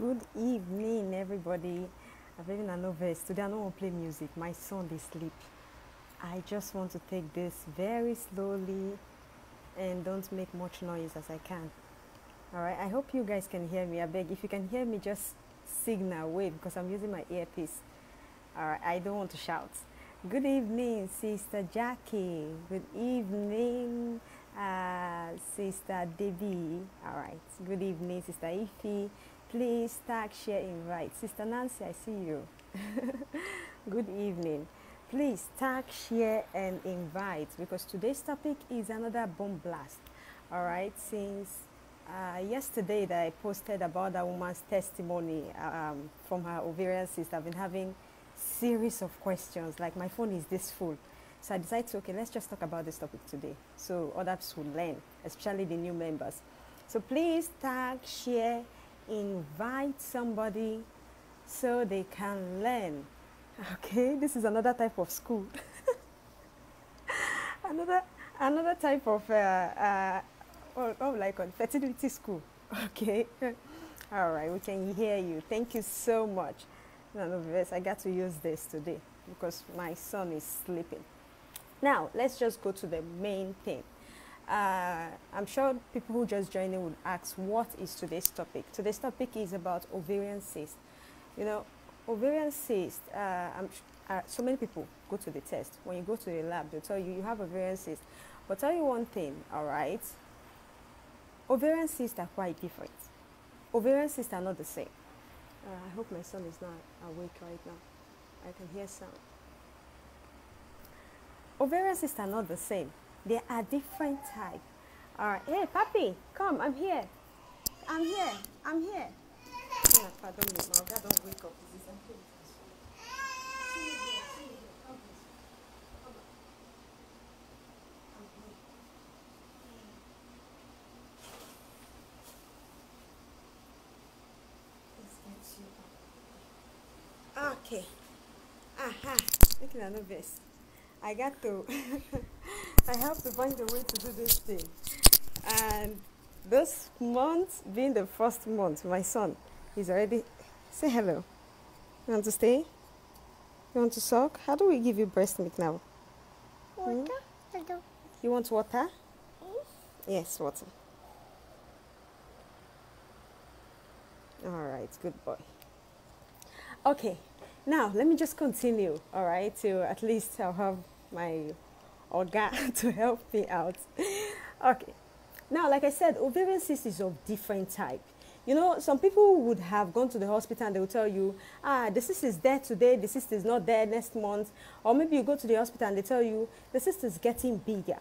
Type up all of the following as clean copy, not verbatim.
Good evening, everybody. I'm having an novice. Today I don't want to play music. My son is asleep. I just want to take this very slowly and don't make much noise as I can. Alright, I hope you guys can hear me. I beg, if you can hear me, just signal wave because I'm using my earpiece. Alright, I don't want to shout. Good evening, Sister Jackie. Good evening, Sister Debbie. Alright, good evening, Sister Ify. Please tag, share, invite. Sister Nancy, I see you. Good evening. Please tag, share, and invite because today's topic is another bomb blast. All right, since yesterday that I posted about that woman's testimony from her ovarian cyst, I've been having series of questions. Like my phone is this full. So I decided to, okay, let's just talk about this topic today so others will learn, especially the new members. So please tag, share, invite somebody so they can learn. Okay, this is another type of school. another type of fertility school. Okay. All right, we can hear you. Thank you so much. None of this, I got to use this today because my son is sleeping. Now let's just go to the main thing. I'm sure people who just joined in would ask, what is today's topic? Today's topic is about ovarian cyst. You know, ovarian cyst, so many people go to the test. When you go to the lab, they'll tell you you have ovarian cyst. But tell you one thing, all right? Ovarian cysts are quite different. Ovarian cysts are not the same. I hope my son is not awake right now. I can hear sound. Ovarian cysts are not the same. They are different type. All right. Hey, Papi, come. I'm here. I'm here. I'm here. Yeah, pardon me. My God, don't wake up. This is okay. Okay. Aha. Making another verse. I got to. I have to find a way to do this thing. And this month being the first month, my son is already. Say hello. You want to stay? You want to suck? How do we give you breast milk now? Water? Hello. You want water? Yes, water. All right, good boy. Okay, now let me just continue, all right, to at least I'll have my organ to help me out. Okay, now like I said, ovarian cyst is of different type. You know, some people would have gone to the hospital and they will tell you, the cyst is there today, the cyst is not there next month. Or maybe you go to the hospital and they tell you the cyst is getting bigger.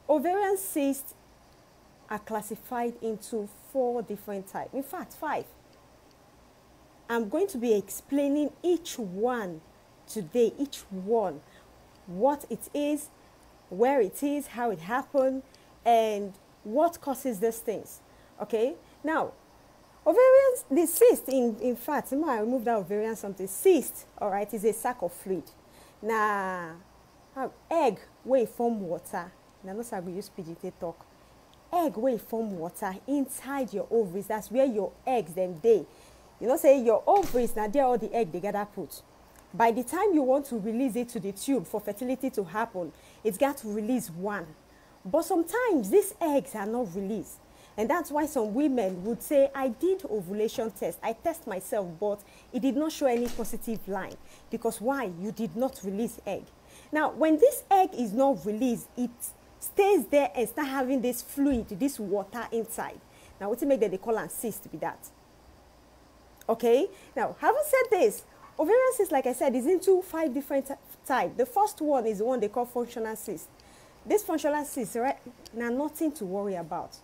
Ovarian cysts are classified into 4 different types. In fact, 5. I'm going to be explaining each one today, each one, what it is, where it is, how it happened, and what causes these things. Okay? Now, ovarian, the cyst, in fact, I removed that ovarian something. Cyst, all right, is a sac of fluid. Now, egg wey form water. Now, not how we use PGT talk. Egg wey form water inside your ovaries. That's where your eggs then dey. You know, say your ovaries, now there all the egg they gather put. By the time you want to release it to the tube for fertility to happen, it's got to release one. But sometimes these eggs are not released. And that's why some women would say, I did ovulation test. I test myself, but it did not show any positive line. Because why? You did not release egg. Now, when this egg is not released, it stays there and start having this fluid, this water inside. Now, what make that they call an cyst be that? Okay? Now, having said this, ovarian cyst, like I said, is into 5 different types. The first one is the one they call functional cyst. This functional cyst, right, now nothing to worry about.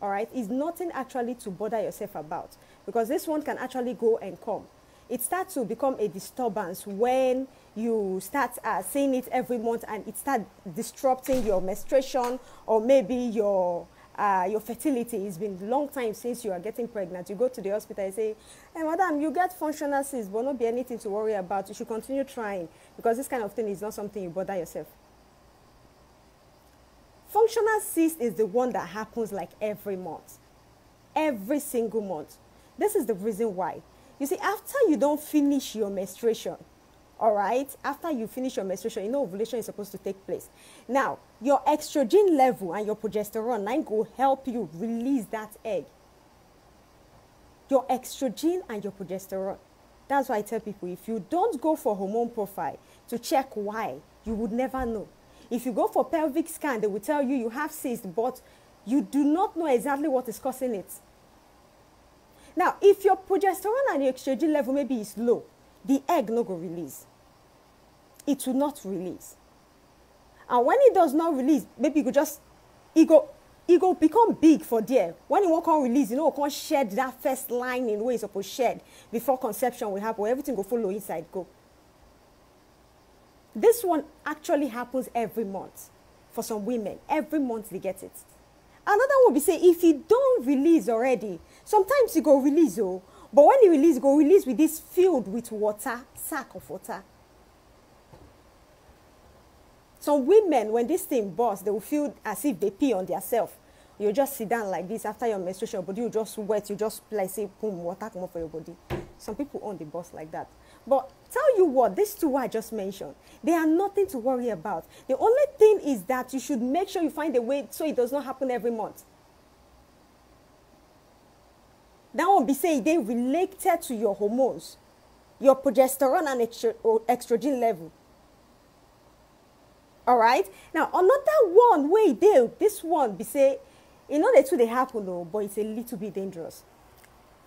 All right? It's nothing actually to bother yourself about because this one can actually go and come. It starts to become a disturbance when you start seeing it every month and it starts disrupting your menstruation or maybe your fertility. It's been a long time since you are getting pregnant. You go to the hospital and say, hey, madam, you get functional cyst, but not be anything to worry about. You should continue trying because this kind of thing is not something you bother yourself. Functional cyst is the one that happens like every month, every single month. This is the reason why. You see, after you don't finish your menstruation, all right, after you finish your menstruation, you know ovulation is supposed to take place. Now, your estrogen level and your progesterone now go help you release that egg. Your estrogen and your progesterone. That's why I tell people, if you don't go for hormone profile to check why, you would never know. If you go for pelvic scan, they will tell you you have cysts, but you do not know exactly what is causing it. Now, if your progesterone and your estrogen level maybe is low, the egg no go release. It will not release. And when it does not release, maybe you go just, it go become big for there. When it won't come release, you know, it can't shed that first line in the way it's supposed to shed before conception will happen. Everything will follow inside go. This one actually happens every month for some women. Every month they get it. Another one will be say, if you don't release already, sometimes you go release, oh, but when you go release with this filled with water, sack of water. Some women, when this thing bursts, they will feel as if they pee on themselves. You just sit down like this after your menstruation, your body will just wet, you just like say, boom, water come up for your body. Some people on the burst like that. But tell you what, these two I just mentioned, they are nothing to worry about. The only thing is that you should make sure you find a way so it does not happen every month. That will be saying they related to your hormones, your progesterone and estrogen level. All right. Now another one way this one be say, you know the two they happen though, but it's a little bit dangerous.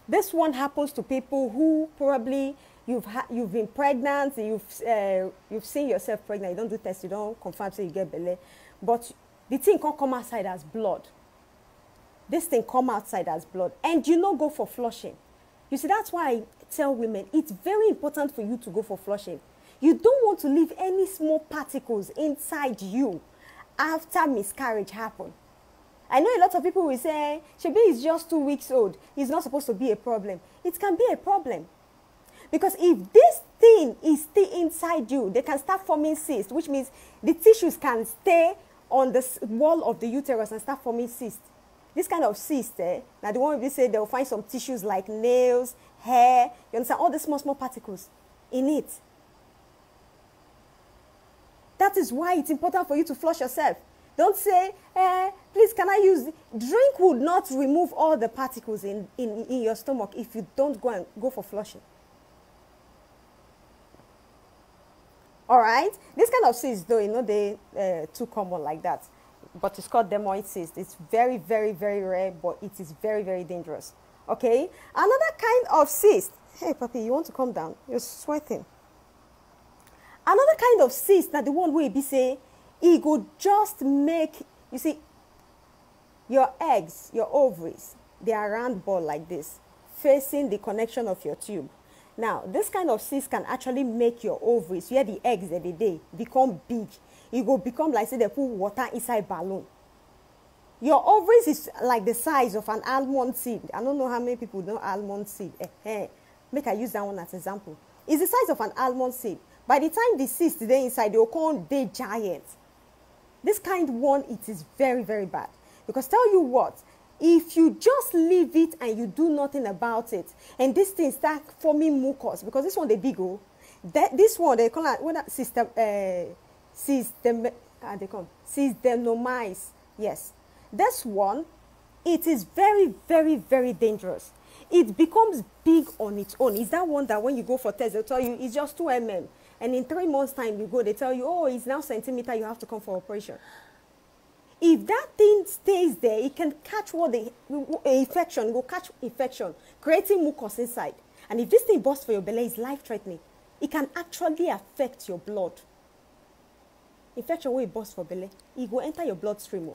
This one happens to people who probably you've been pregnant, you've seen yourself pregnant, you don't do tests, you don't confirm so you get belly, but the thing can't come outside as blood. This thing come outside as blood, and you not go for flushing. You see, that's why I tell women it's very important for you to go for flushing. You don't want to leave any small particles inside you after miscarriage happen. I know a lot of people will say, Shebi is just 2 weeks old. It's not supposed to be a problem. It can be a problem. Because if this thing is still inside you, they can start forming cysts, which means the tissues can stay on the wall of the uterus and start forming cysts. This kind of cyst, now the one we say they'll find some tissues like nails, hair, you understand, all the small particles in it. That is why it's important for you to flush yourself. Don't say, please, can I use... Drink would not remove all the particles in your stomach if you don't go for flushing. All right? This kind of cyst, though, you know, they're too common like that. But it's called dermoid cyst. It's very, very, very rare, but it is very, very dangerous. Okay? Another kind of cyst. Hey, Papi, you want to come down? You're sweating. Another kind of cyst, that the one where be say, it could just make, you see, your eggs, your ovaries, they are round ball like this, facing the connection of your tube. Now, this kind of cyst can actually make your ovaries, where the eggs that they become big. It will become like, say, they put water inside balloon. Your ovaries is like the size of an almond seed. I don't know how many people know almond seed. Make I use that one as an example. It's the size of an almond seed. By the time the cyst is inside, they will come they giant. This kind one, it is very, very bad. Because tell you what, if you just leave it and you do nothing about it, and this thing start forming mucus, because this one they big oh, this one they call it systemize. Yes, this one, it is very, very, very dangerous. It becomes big on its own. Is that one that when you go for test, they'll tell you it's just 2 mm. And in 3 months' time, you go, they tell you, oh, it's now centimeter, you have to come for operation. If that thing stays there, it can catch infection, it will catch infection, creating mucus inside. And if this thing bursts for your belly, it's life-threatening. It can actually affect your blood. Infection will burst for belly, it will enter your bloodstream.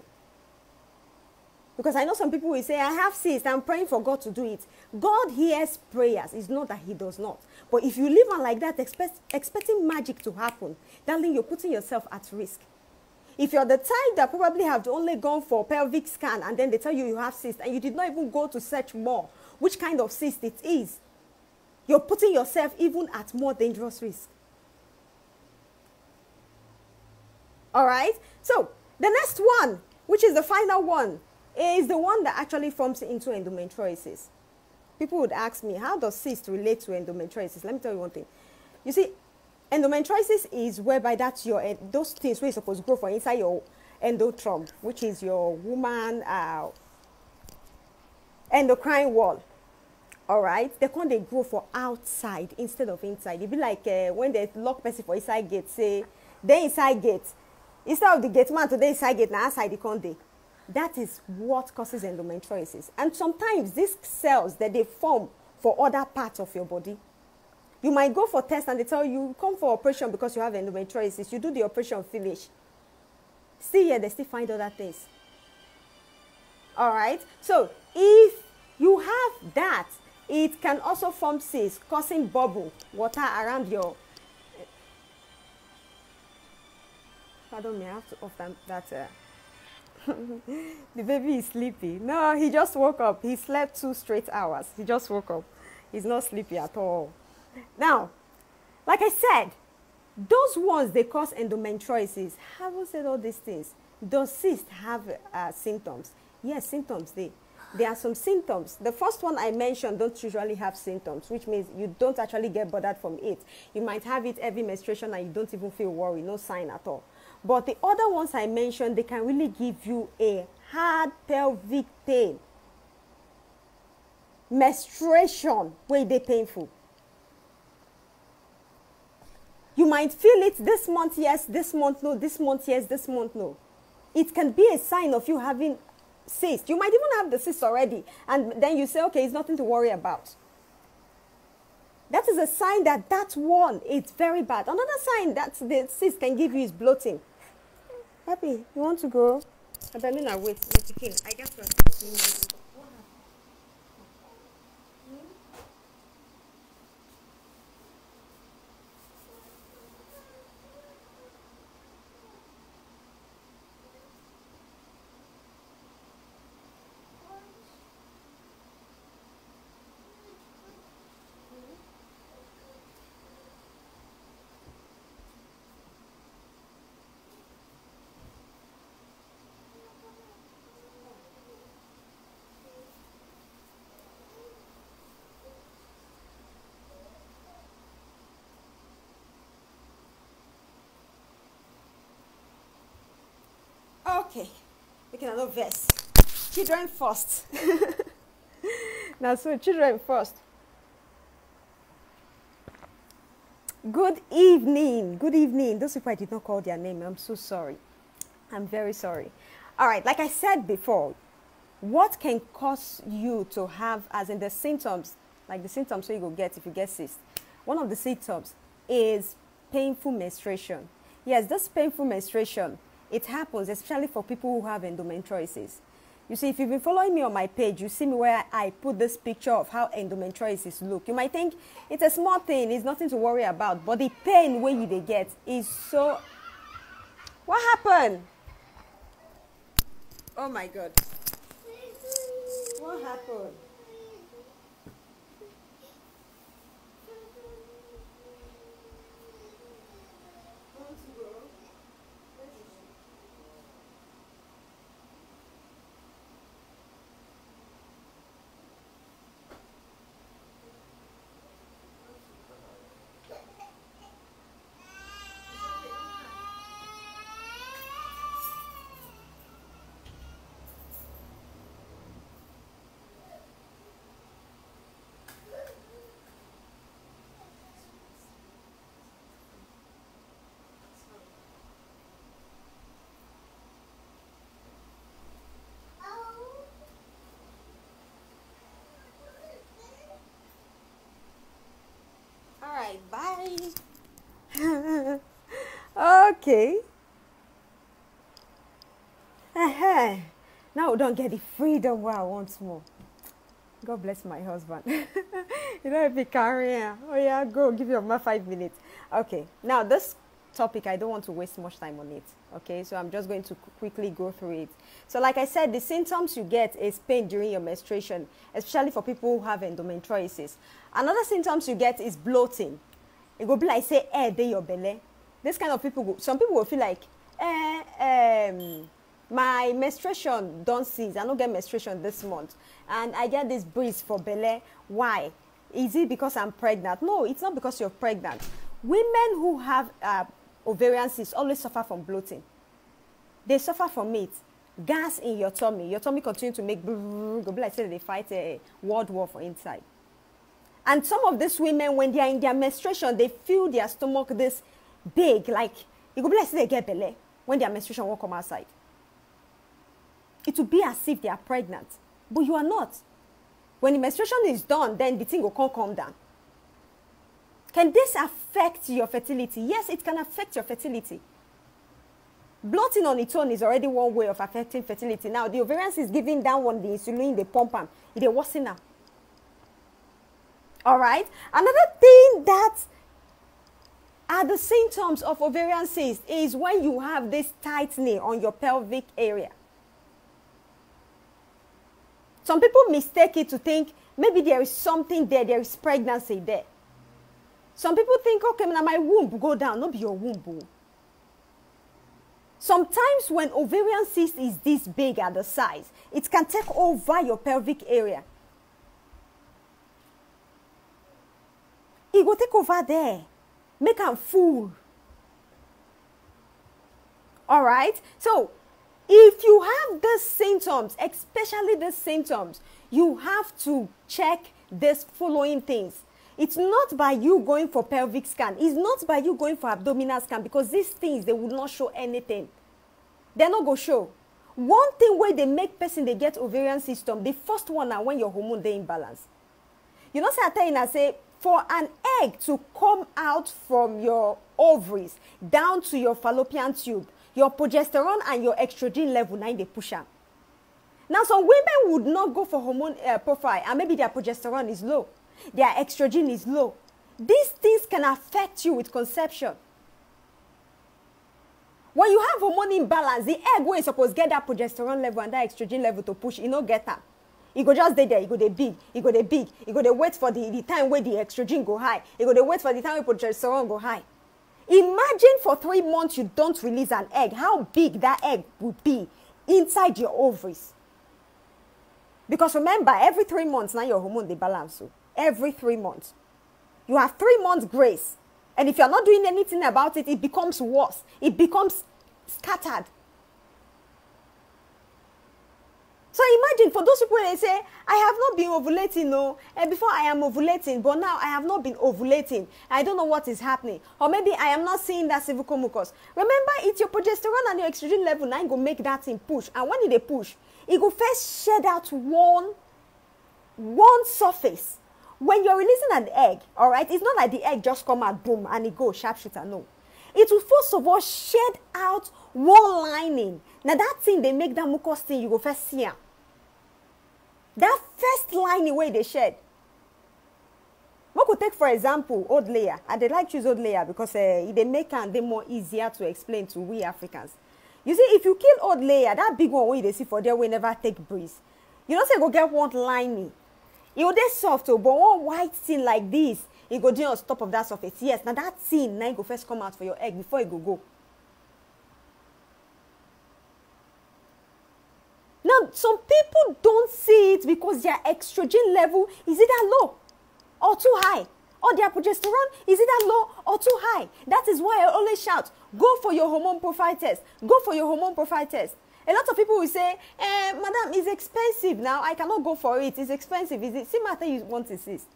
Because I know some people will say, I have cysts, I'm praying for God to do it. God hears prayers. It's not that he does not. But if you live on like that, expecting magic to happen, darling, you're putting yourself at risk. If you're the type that probably have only gone for pelvic scan and then they tell you you have cysts and you did not even go to search more which kind of cyst it is, you're putting yourself even at more dangerous risk. All right? So, the next one, which is the final one, is the one that actually forms into endometriosis. people would ask me, how does cyst relate to endometriosis? Let me tell you one thing. You see, endometriosis is whereby that's your, those things where you're supposed to grow for inside your endothrum, which is your woman endocrine wall. All right, they grow for outside instead of inside. It be like when they lock person for inside gate, say they inside gate, instead of the gate man to the inside gate, now outside the conde. That is what causes endometriosis. And sometimes these cells that they form for other parts of your body. You might go for test and they tell you come for operation because you have endometriosis. You do the operation, finish. Still here, they still find other things. All right. So if you have that, it can also form cysts, causing bubble water around your. Pardon me, I have to off that. The baby is sleepy. No, he just woke up. He slept 2 straight hours. He just woke up. He's not sleepy at all. Now, like I said, those ones they cause endometriosis. Haven't said all these things. Does cysts have symptoms? Yes, symptoms. There are some symptoms. The first one I mentioned don't usually have symptoms, which means you don't actually get bothered from it. You might have it every menstruation and you don't even feel worried, no sign at all. But the other ones I mentioned, they can really give you a hard pelvic pain. Menstruation, where they painful. You might feel it this month, yes, this month, no, this month, yes, this month, no. It can be a sign of you having cyst. You might even have the cyst already, and then you say, okay, it's nothing to worry about. That is a sign that that one is very bad. Another sign that the cyst can give you is bloating. Happy, you want to go? I mean, wait, I got to. Okay, we can have a verse. Children first. Now, so children first. Good evening. Good evening. Those people I did not call their name, I'm so sorry. I'm very sorry. All right, like I said before, what can cause you to have, as in the symptoms, like the symptoms so you go get if you get cyst. One of the symptoms is painful menstruation. Yes, this painful menstruation, it happens especially for people who have endometriosis. You see, if you've been following me on my page, you see me where I put this picture of how endometriosis look. You might think it's a small thing, it's nothing to worry about, but the pain when you get is so... What happened? Oh my God. What happened? Bye. Okay. Now we don't get the freedom where I want more. God bless my husband. You don't be carrying. Oh yeah, go give your mom 5 minutes. Okay. Now this topic, I don't want to waste much time on it. Okay, so I'm just going to quickly go through it. So like I said, the symptoms you get is pain during your menstruation, especially for people who have endometriosis. Another symptoms you get is bloating. It will be like, say, they your belly. This kind of people, some people will feel like, my menstruation don't cease. I don't get menstruation this month. And I get this breeze for belle. Why? Is it because I'm pregnant? No, it's not because you're pregnant. Women who have ovarian cysts always suffer from bloating. They suffer from it. Gas in your tummy. Your tummy continue to make go be like say they fight a world war for inside. And some of these women, when they are in their menstruation, they feel their stomach this big, like it will be like say they get belly when their menstruation won't come outside. It will be as if they are pregnant, but you are not. When the menstruation is done, then the thing will calm down. Can this affect your fertility? Yes, it can affect your fertility. Bloating on its own is already one way of affecting fertility. Now, the ovarian is giving that one the insulin, they pump them. It is worsening now. All right? Another thing that are the symptoms of ovarian cyst is when you have this tightening on your pelvic area. Some people mistake it to think maybe there is something there is pregnancy there. Some people think, okay, now my womb go down, not be your womb. Sometimes when ovarian cyst is this big at the size, it can take over your pelvic area. It will take over there, make them full. All right? So, if you have these symptoms, especially these symptoms, you have to check these following things. It's not by you going for pelvic scan. It's not by you going for abdominal scan, because these things, they will not show anything. They're not going to show. One thing where they make person, they get ovarian system, the first one now when your hormone they imbalance. You know, say I tell you, I say, for an egg to come out from your ovaries down to your fallopian tube, your progesterone and your estrogen level, now they push up. Now, some women would not go for hormone profile, and maybe their progesterone is low, their estrogen is low. These things can affect you with conception. When you have hormone imbalance, the egg where you supposed to get that progesterone level and that estrogen level to push, you don't get that. You go just stay there, you go dey big, you go dey big, you go dey wait for the time where the estrogen go high, you go dey wait for the time where progesterone go high. Imagine for 3 months you don't release an egg, how big that egg would be inside your ovaries. Because remember, every 3 months now your hormone they balance. So every 3 months. You have 3 months grace. And if you're not doing anything about it, it becomes worse. It becomes scattered. So imagine for those people, they say, I have not been ovulating, no. And before I am ovulating, but now I have not been ovulating. I don't know what is happening. Or maybe I am not seeing that cervical mucus. Remember, it's your progesterone and your estrogen level now go make that thing push. And when it push, it will first shed out one surface. When you're releasing an egg, all right, it's not like the egg just come out, boom, and it goes sharpshooter, no. It will first of all shed out one lining. Now that thing, they make that mucus thing, you go first see it. That first lining where they shed. We could take, for example, old layer. And they like choose old layer because they make them more easier to explain to we Africans. You see, if you kill old layer, that big one where they see for there will never take breeze. You don't say go get one lining. It will be soft, but one white thing like this, it go down on top of that surface. Yes, now that thing now go first come out for your egg before it go. Now, some people don't see it because their estrogen level is either low or too high. Or their progesterone is either low or too high. That is why I always shout, go for your hormone profile test. Go for your hormone profile test. A lot of people will say, madam, it's expensive now. I cannot go for it. It's expensive. Is it? See, matter you want to insist.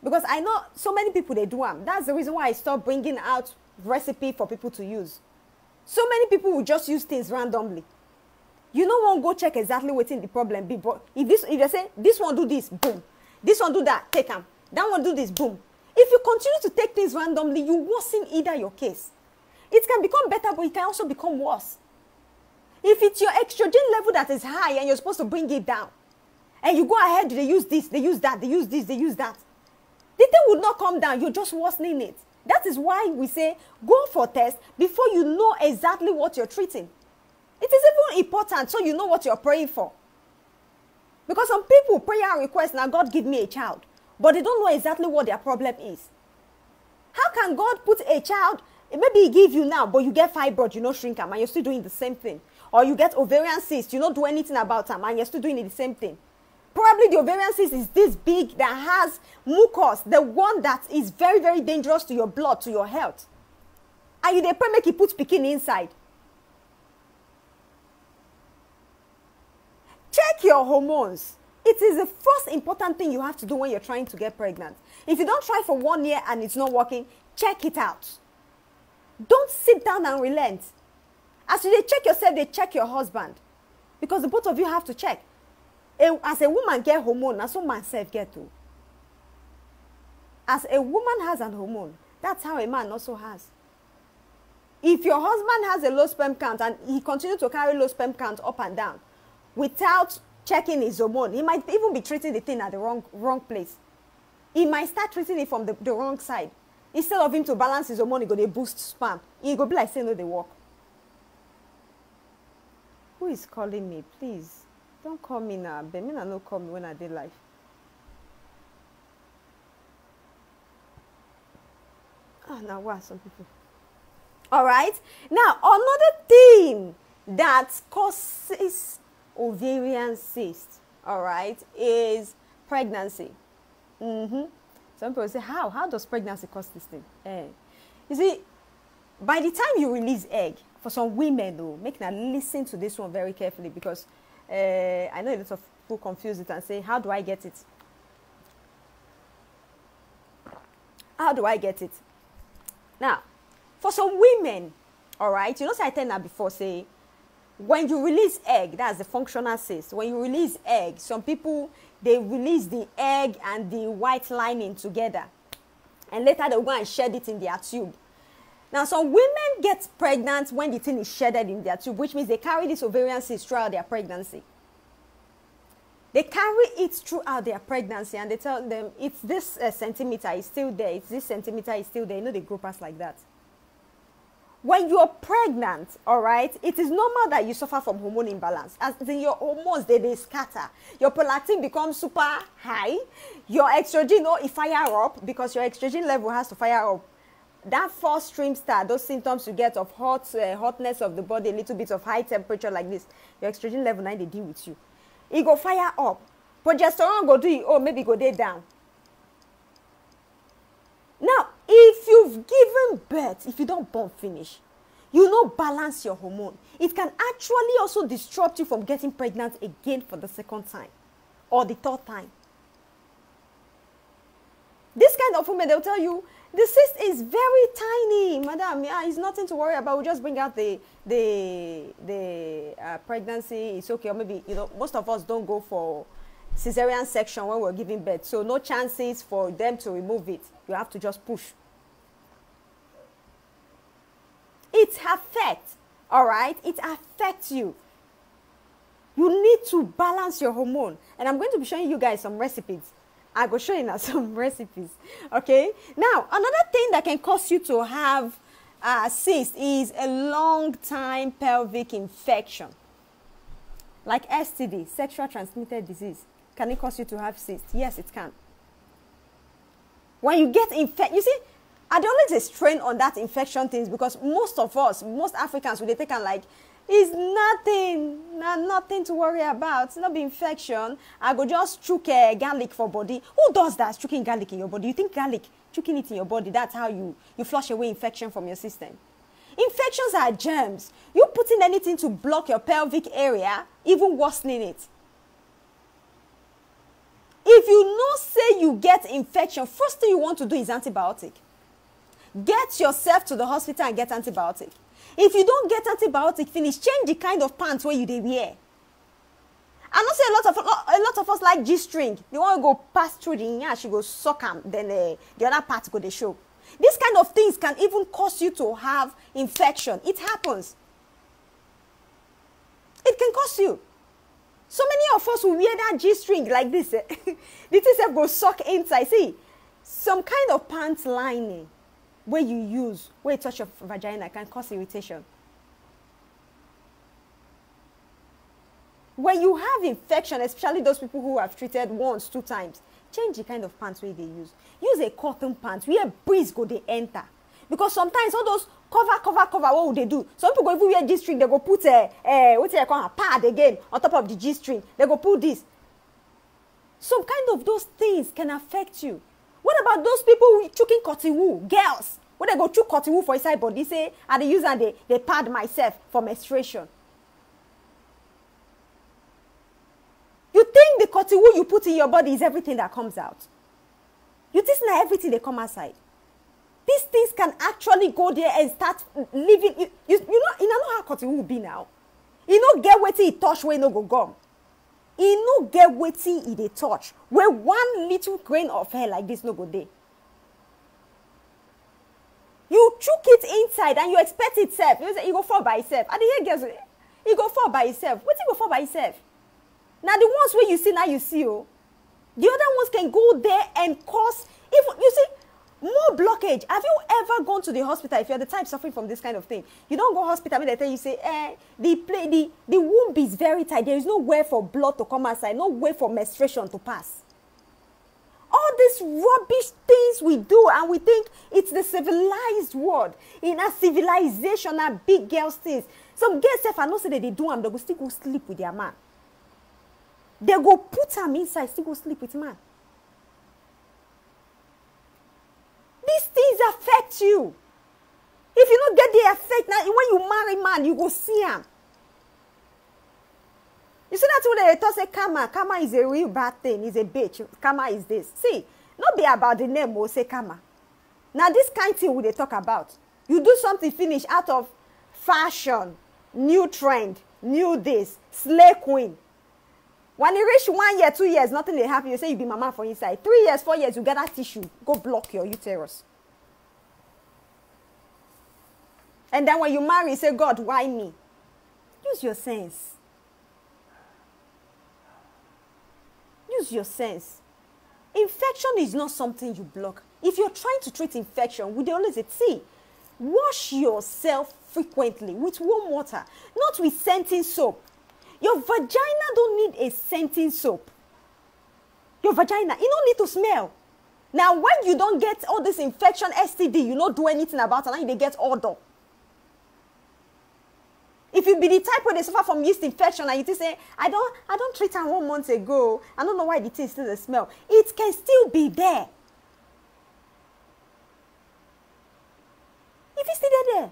Because I know so many people, they do them. That's the reason why I stopped bringing out recipe for people to use. So many people will just use things randomly. You don't want to go check exactly what's in the problem be. But if they say, this one do this, boom. This one do that, take them. That one do this, boom. If you continue to take things randomly, you worsen either your case. It can become better, but it can also become worse. If it's your estrogen level that is high and you're supposed to bring it down, and you go ahead, they use this, they use that, they use this, they use that, the thing would not come down. You're just worsening it. That is why we say, go for test before you know exactly what you're treating. It is even important so you know what you're praying for. Because some people prayer request, now God give me a child, but they don't know exactly what their problem is. How can God put a child, maybe he give you now, but you get fibroid, you know, shrink them, and you're still doing the same thing? or you get ovarian cyst, you don't do anything about them, and you're still doing the same thing. Probably the ovarian cyst is this big that has mucus, the one that is very, very dangerous to your blood, to your health. And you dey pray make you put pikin inside. Check your hormones. It is the first important thing you have to do when you're trying to get pregnant. If you don't try for 1 year and it's not working, check it out. Don't sit down and relent. As you check yourself, they check your husband. Because the both of you have to check. As a woman get hormone, as a man self get to. As a woman has an hormone, that's how a man also has. If your husband has a low sperm count and he continues to carry low sperm count up and down without checking his hormone, he might even be treating the thing at the wrong place. He might start treating it from the wrong side. Instead of him to balance his hormone, he go dey boost sperm. He go be like saying no, they work. Who is calling me? Please, don't call me now. But me no call me when I dey live. Oh, now what? Some people. All right. Now another thing that causes ovarian cyst, all right, is pregnancy. Some people say, how does pregnancy cause this thing? You see, by the time you release egg, for some women though, make now listen to this one very carefully, because I know a lot of people confuse it and say, how do I get it? How do I get it? Now, for some women, all right, you know, so I tell that before, say, when you release egg, that's the functional cyst. When you release egg, some people, they release the egg and the white lining together. And later they go and shed it in their tube. Now, some women get pregnant when the thing is shedded in their tube, which means they carry this ovarian cyst throughout their pregnancy. They carry it throughout their pregnancy, and they tell them, it's this centimeter is still there, it's this centimeter is still there. You know, they grow past like that. When you're pregnant, all right, it is normal that you suffer from hormone imbalance. As in your hormones, they scatter. Your prolactin becomes super high. Your estrogen, it fire up, because your estrogen level has to fire up. That first stream start, those symptoms you get of hotness of the body, a little bit of high temperature like this, your estrogen level now they deal with you. It go fire up. Progesterone go do it, maybe go day down. Now, if you've given birth, if you don't born finish, you no balance your hormone. It can actually also disrupt you from getting pregnant again for the second time or the third time. This kind of woman, they'll tell you, the cyst is very tiny, madam. Yeah, it's nothing to worry about. We'll just bring out the pregnancy. It's okay. Or maybe, most of us don't go for cesarean section when we're giving birth. So no chances for them to remove it. You have to just push. It affects, all right? It affects you. You need to balance your hormone. And I'm going to be showing you guys some recipes. I will show you now some recipes, okay? Now, another thing that can cause you to have cyst is a long-time pelvic infection. Like STD, sexual transmitted disease. Can it cause you to have cyst? Yes, it can. When you get infected, you see, I don't always strain on that infection things, because most of us, most Africans, they take on like, it's nothing to worry about. It's not be infection. I go just chook garlic for body. Who does that, choking garlic in your body? You think garlic, choking it in your body, that's how you flush away infection from your system? Infections are germs. You putting anything to block your pelvic area, even worsening it. If you know, say you get infection, first thing you want to do is antibiotic. Get yourself to the hospital and get antibiotic. If you don't get antibiotic finish, change the kind of pants where you dey wear. I know say a lot of us like G-string. They want to go pass through the nyash, you go suck them, then the other part go dey show. This kind of things can even cause you to have infection. It happens. It can cause you. So many of us will wear that G-string like this. The thing go suck inside. See, some kind of pants lining where you use, where you touch your vagina, can cause irritation. When you have infection, especially those people who have treated once, 2 times, change the kind of pants where they use. Use a cotton pants where breeze go they enter. Because sometimes all those cover, what would they do? Some people go even wear G-string, they go put a pad again on top of the G-string. They go put this. Some kind of those things can affect you. What about those people who choking cotton wool? Girls, when they go chook cotton wool for inside body, say, and they use and they pad myself for menstruation. You think the cotton wool you put in your body is everything that comes out? You think not everything they come outside? These things can actually go there and start living. You know how cotton wool be now. You know get wetin it touch where no go gum. You know get wetin it touch where one little grain of hair like this no go there. You chook it inside and you expect itself. You say it go fall by itself. And the hair girls, it go fall by itself. Wetin go fall by itself? Now the ones where you see now you see oh. The other ones can go there and cause, even you see, more blockage. Have you ever gone to the hospital if you're the type suffering from this kind of thing? You don't go to hospital when they tell you, say, the womb is very tight. There is no way for blood to come outside, no way for menstruation to pass. All these rubbish things we do and we think it's the civilized world. In a civilization, a big girls things. Some girls, if I know say that they do them, they go still go sleep with their man. They go put them inside, still go sleep with man. These things affect you. If you don't get the effect, now when you marry man, you go see him. You see that's what they talk say karma. Karma is a real bad thing. It's a bitch. Karma is this. See, not be about the name or say karma. Now this kind of thing we they talk about. You do something finish out of fashion, new trend, new this, slay queen. When you reach 1 year, 2 years, nothing will happen. You say you be mama for inside. 3 years, 4 years, you get that tissue. Go block your uterus. And then when you marry, you say, God, why me? Use your sense. Use your sense. Infection is not something you block. If you're trying to treat infection, we always say, see, wash yourself frequently with warm water, not with scenting soap. Your vagina don't need a scenting soap. Your vagina, it don't need to smell. Now, when you don't get all this infection, STD, you don't do anything about it, and they get odor. If you be the type where they suffer from yeast infection and you say, I don't treat her 1 month ago, I don't know why the thing still the smell. It can still be there. If it's still there,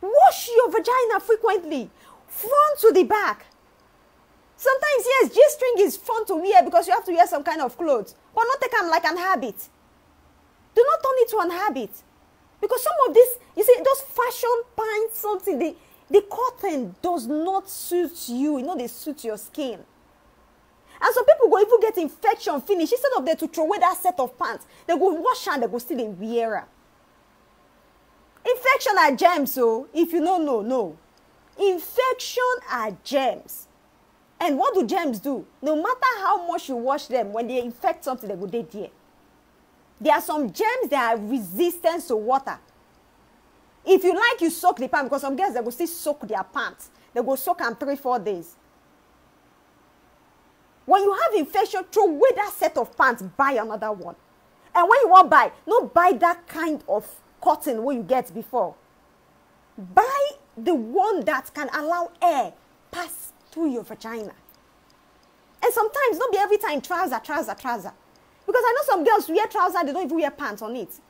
wash your vagina frequently. Front to the back. Sometimes, yes, G-string is fun to wear because you have to wear some kind of clothes. But not take them like an habit. Do not turn it to an habit. Because some of this, you see, those fashion pants, something, the cotton does not suit you. You know, they suit your skin. And some people go even get infection finish. Instead of them to throw away that set of pants, they go wash and they go still in wear. Infection are germs, so if you don't know, no. Infection are germs. And what do germs do? No matter how much you wash them, when they infect something, they go dead there. There are some germs that are resistant to water. If you like, you soak the pants, because some girls, they will still soak their pants. They go soak them 3-4 days. When you have infection, throw away that set of pants, buy another one. And when you want buy, not buy that kind of cotton what you get before. Buy the one that can allow air pass through your vagina. And sometimes, not be every time trouser. Because I know some girls wear trousers, they don't even wear pants on it.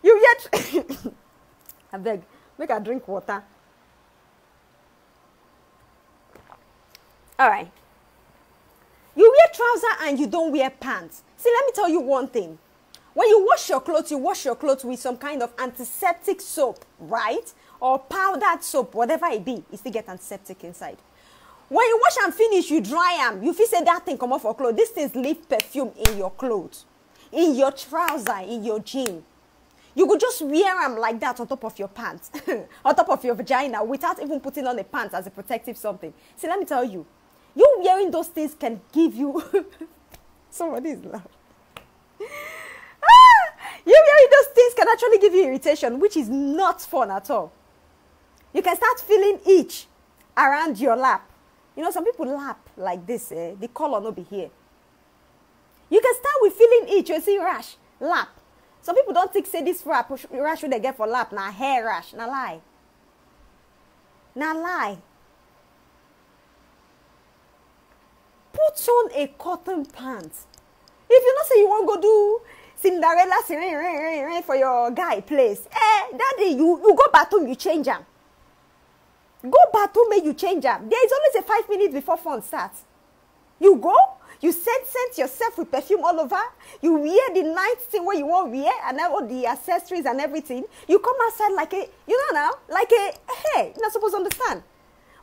You wear... I beg, make her drink water. All right. You wear trouser and you don't wear pants. See, let me tell you one thing. When you wash your clothes with some kind of antiseptic soap, right? Or powdered soap, whatever it be, it still get antiseptic inside. When you wash and finish, you dry them. You feel say that thing come off your clothes. This thing leave perfume in your clothes, in your trouser, in your jean. You could just wear them like that on top of your pants, on top of your vagina, without even putting on the pants as a protective something. See, let me tell you, you wearing those things can give you... Somebody is loud. You wearing those things can actually give you irritation, which is not fun at all. You can start feeling itch around your lap. You know, some people lap like this, the color not be here. You can start with feeling itch, you see rash, lap. Some people don't think say this rash they get for lap, na hair rash, na lie. Na lie. Put on a cotton pants. If you not say you want go do Cinderella for your guy place, daddy, you go bathroom, you change them. Go bathroom, make you change them. There is always a 5 minutes before fun starts. You go, you scent yourself with perfume all over. You wear the night thing where you want to wear, and all the accessories and everything. You come outside like a, hey, you're not supposed to understand.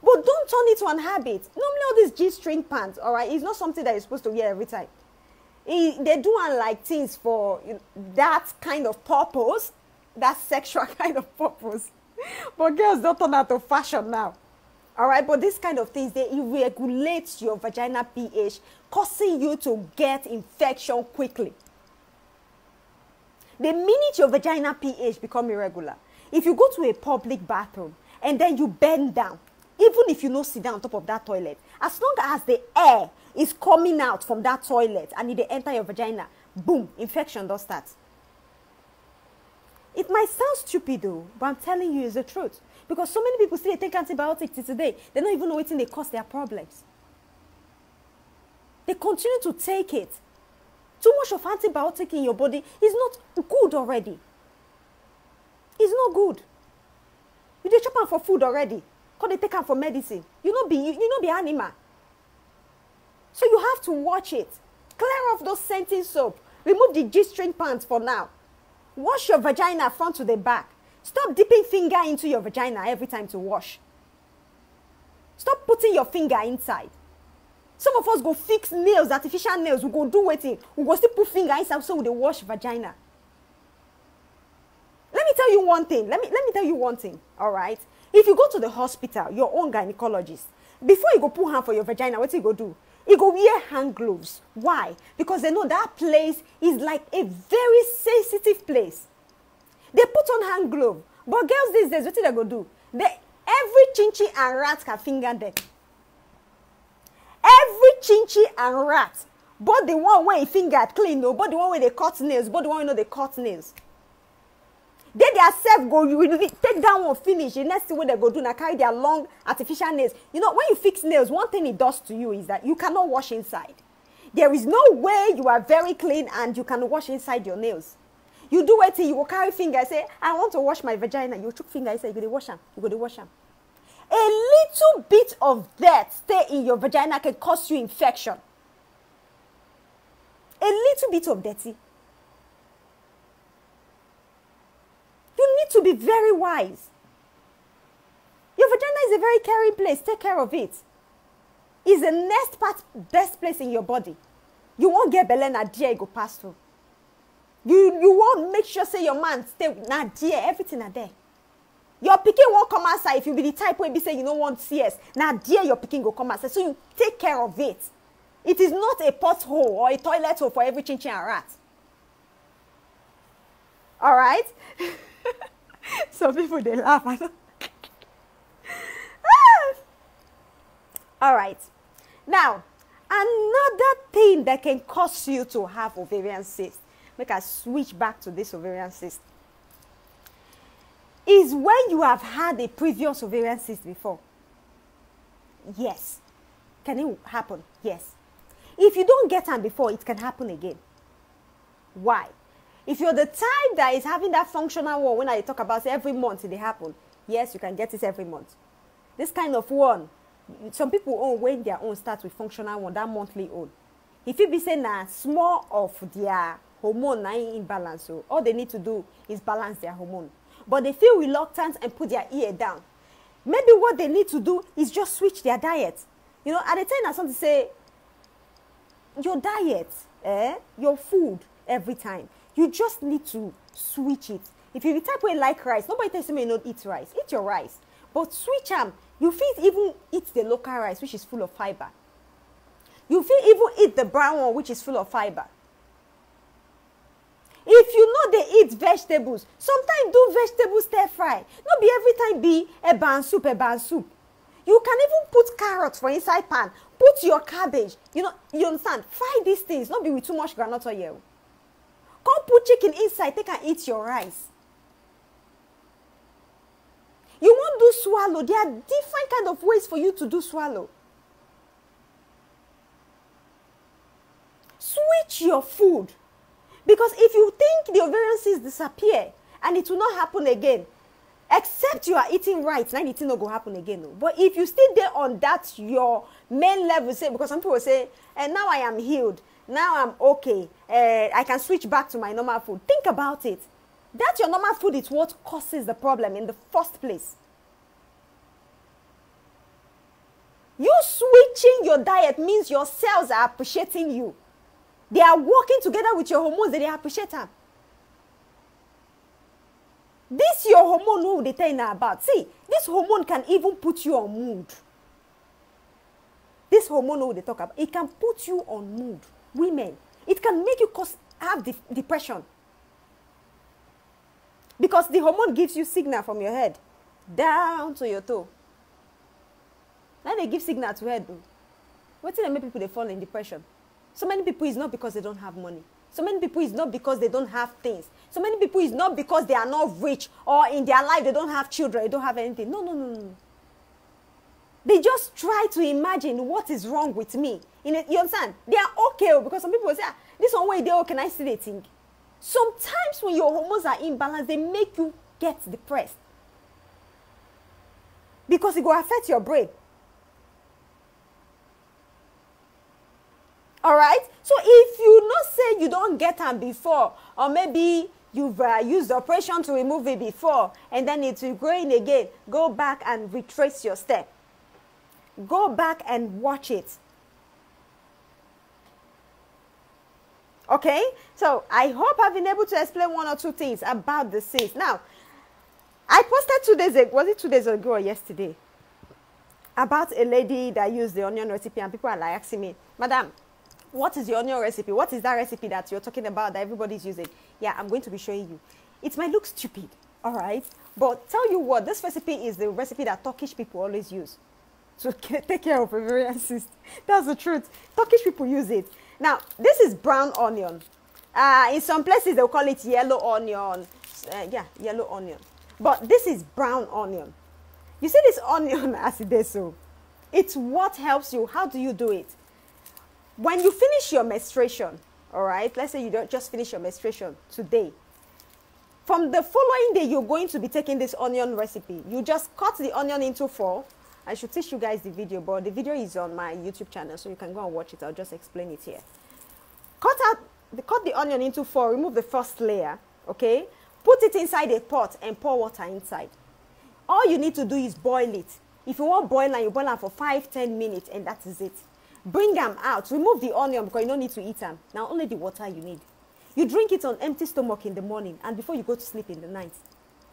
But don't turn it to an habit. Normally all these G-string pants, all right, it's not something that you're supposed to wear every time. They do unlike things for that kind of purpose, that sexual kind of purpose. But girls don't turn out to fashion now. All right, but this kind of things, they regulate your vaginal pH, causing you to get infection quickly. The minute your vaginal pH become irregular, if you go to a public bathroom and then you bend down, even if you no sit down on top of that toilet, as long as the air is coming out from that toilet and it enter your vagina, boom, infection does start. It might sound stupid though, but I'm telling you it's the truth. Because so many people still take antibiotics till today. They don't even know what they cause their problems. They continue to take it. Too much of antibiotic in your body is not good already. It's not good. You dey chop am for food already. Because they take am for medicine. You not be animal. So you have to watch it. Clear off those scenting soap. Remove the G-string pants for now. Wash your vagina front to the back. Stop dipping finger into your vagina every time to wash. Stop putting your finger inside. Some of us go fix nails, artificial nails. We go do waiting. We go still put finger inside so we wash vagina. Let me tell you one thing. Let me tell you one thing. All right. If you go to the hospital, your own gynecologist, before you go put hand for your vagina, what you go do? You go wear hand gloves. Why? Because they know that place is like a very sensitive place. They put on hand glove. But girls these days, what do they go do? Every chinchi and rat can finger them. Every chinchi and rat. But the one where you finger clean, no, but the one where they cut nails, but the one where they cut nails. They themselves go, you will take that one finish. The next thing what they go do, now carry their long artificial nails. You know, when you fix nails, one thing it does to you is that you cannot wash inside. There is no way you are very clean and you can wash inside your nails. You do it, you will carry finger, say, I want to wash my vagina. You took finger, you say, you go to wash them. You go to wash them. A little bit of dirt stay in your vagina can cause you infection. A little bit of dirty. You need to be very wise. Your vagina is a very caring place. Take care of it. It's the next best place in your body. You won't get belly na dear you go pass through. You won't make sure say your man stay na dear, everything are there. Your pikin won't come outside if you be the type where be say you don't want CS. Now dear your pikin go come outside. So you take care of it. It is not a pothole or a toilet hole for every chinchin and rat. All right? Some people they laugh. All right. Now, another thing that can cause you to have ovarian cyst, make us switch back to this ovarian cyst, is when you have had a previous ovarian cyst before. Yes. Can it happen? Yes. If you don't get them before, it can happen again. Why? If you're the type that is having that functional one, when I talk about it, every month it happen, yes, you can get it every month. This kind of one, some people own when their own starts with functional one, that monthly own. If you be saying that small of their hormone imbalance, so all they need to do is balance their hormone. But they feel reluctant and put their ear down. Maybe what they need to do is just switch their diet. You know, at the time, I something to say, your diet, your food every time, you just need to switch it. If you type way like rice, nobody tells you may not eat rice. Eat your rice. But switch them. You feel even eat the local rice, which is full of fiber. You feel even eat the brown one, which is full of fiber. If you know they eat vegetables, sometimes do vegetable stir fry. Not be every time be a ban soup. You can even put carrots for inside pan. Put your cabbage. You know, you understand? Fry these things. Not be with too much groundnut oil. Come put chicken inside, take and eat your rice. You won't do swallow. There are different kind of ways for you to do swallow. Switch your food. Because if you think the ovarian cysts disappear and it will not happen again, except you are eating right, now it will not go happen again. No. But if you still there on that, your main level, say, because some people say, and now I am healed, now I'm okay, I can switch back to my normal food. Think about it. That your normal food is what causes the problem in the first place. You switching your diet means your cells are appreciating you. They are working together with your hormones, they appreciate them. This your hormone who they tell you about. See, this hormone can even put you on mood. This hormone who they talk about, it can put you on mood. Women, it can make you have depression. Because the hormone gives you signal from your head down to your toe. Now they give signal to head. What do they make people they fall in depression? So many people is not because they don't have money. So many people is not because they don't have things. So many people is not because they are not rich or in their life they don't have children, they don't have anything. No, no, no, no. They just try to imagine what is wrong with me. You understand? They are okay because some people say, this one way they okay, can I still they think? Sometimes when your hormones are imbalanced, they make you get depressed. Because it will affect your brain. All right? So if you not say you don't get them before, or maybe you've used the operation to remove it before, and then it will grow in again, go back and retrace your step. Go back and watch it. Okay? So I hope I've been able to explain one or two things about the cyst. Now, I posted 2 days ago, was it 2 days ago or yesterday, about a lady that used the onion recipe, and people are like asking me, Madam, what is the onion recipe? What is that recipe that you're talking about that everybody's using? Yeah, I'm going to be showing you. It might look stupid, all right? But tell you what, this recipe is the recipe that Turkish people always use to take care of ovarian cyst. That's the truth. Turkish people use it. Now, this is brown onion. In some places, they'll call it yellow onion. Yeah, yellow onion. But this is brown onion. You see this onion as it is so. It's what helps you. How do you do it? When you finish your menstruation, all right, let's say you don't just finish your menstruation today. From the following day, you're going to be taking this onion recipe. You just cut the onion into 4. I should teach you guys the video, but the video is on my YouTube channel, so you can go and watch it. I'll just explain it here. Cut the onion into 4, remove the first layer, okay? Put it inside a pot and pour water inside. All you need to do is boil it. If you want boil, you boil them for 5-10 minutes, and that is it. Bring them out. Remove the onion because you don't need to eat them. Now, only the water you need. You drink it on empty stomach in the morning and before you go to sleep in the night.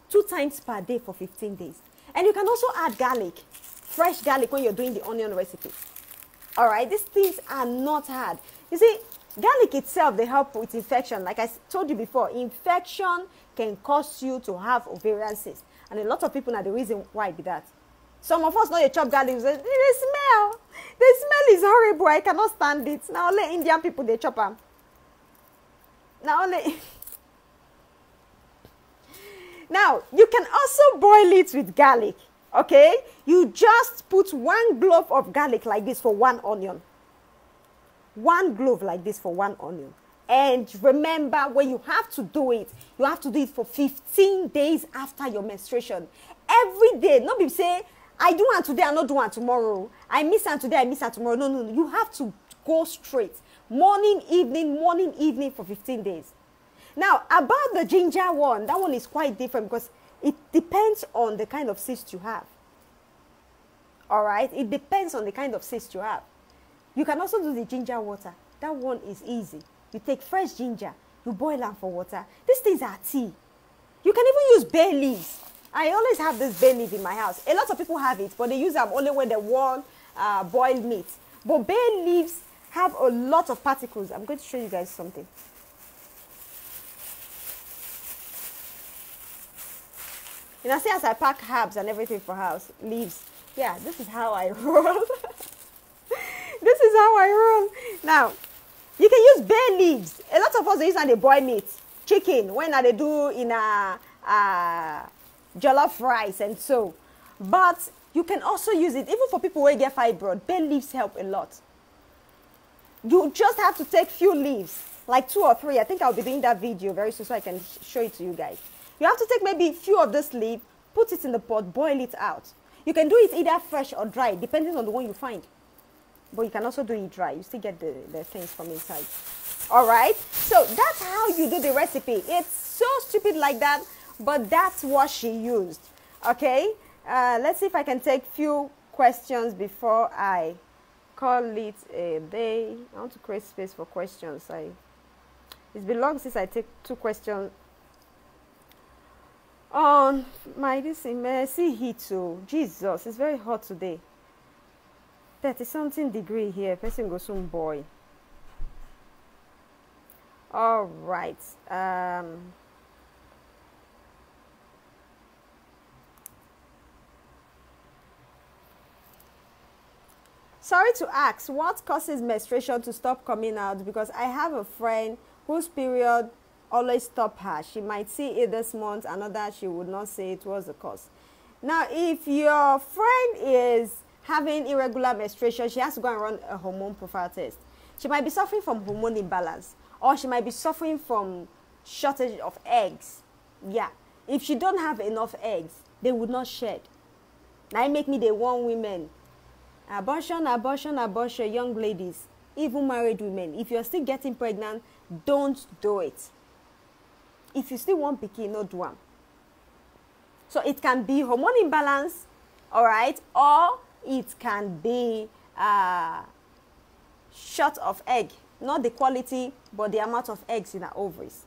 2 times per day for 15 days. And you can also add garlic. Fresh garlic when you're doing the onion recipe. All right? These things are not hard. You see, garlic itself, they help with infection. Like I told you before, infection can cause you to have ovarian cysts. And a lot of people know the reason why be that. Some of us know you chop garlic, you say, the smell. The smell is horrible. I cannot stand it. Now only Indian people, they chop them. Now only... Now, you can also boil it with garlic. Okay? You just put 1 clove of garlic like this for 1 onion. 1 clove like this for 1 onion. And remember, when you have to do it, you have to do it for 15 days after your menstruation. Every day. Not be say, I do one today, I not do one tomorrow. I miss one today, I miss one tomorrow. No, no, no. You have to go straight. Morning, evening for 15 days. Now, about the ginger one, that one is quite different because it depends on the kind of cyst you have. All right? It depends on the kind of cyst you have. You can also do the ginger water. That one is easy. You take fresh ginger, you boil them for water. These things are tea. You can even use bay leaves. I always have this bay leaf in my house. A lot of people have it, but they use them only when they want boiled meat. But bay leaves have a lot of particles. I'm going to show you guys something. You know, see as I pack herbs and everything for house, leaves. Yeah, this is how I roll. This is how I roll. Now, You can use bay leaves. A lot of us, they use and they boil meat, chicken, when they do in a jollof rice and so. But you can also use it, even for people who get fibroid. Bay leaves help a lot. You just have to take few leaves, like 2 or 3. I think I'll be doing that video very soon so I can show it to you guys. You have to take maybe few of this leaf, put it in the pot, boil it out. You can do it either fresh or dry, depending on the one you find. But you can also do it dry. You still get the things from inside. All right? So that's how you do the recipe. It's so stupid like that, but that's what she used. Okay? Let's see if I can take few questions before I call it a day. I want to create space for questions. It's been long since I take 2 questions on my mercy heat. So Jesus, it's very hot today. 30-something degree here. Person goes soon, boy. All right. Sorry to ask, what causes menstruation to stop coming out? Because I have a friend whose period always stop her. She might see it this month, another she would not say it was the cause. Now, if your friend is having irregular menstruation, she has to go and run a hormone profile test. She might be suffering from hormone imbalance, or she might be suffering from shortage of eggs. Yeah, if she don't have enough eggs, they would not shed. Now, it make me the one women. Abortion, abortion, abortion, young ladies, even married women. If you're still getting pregnant, don't do it. If you still want pikin, no do them. So it can be hormone imbalance, all right, or it can be short of egg. Not the quality, but the amount of eggs in the ovaries.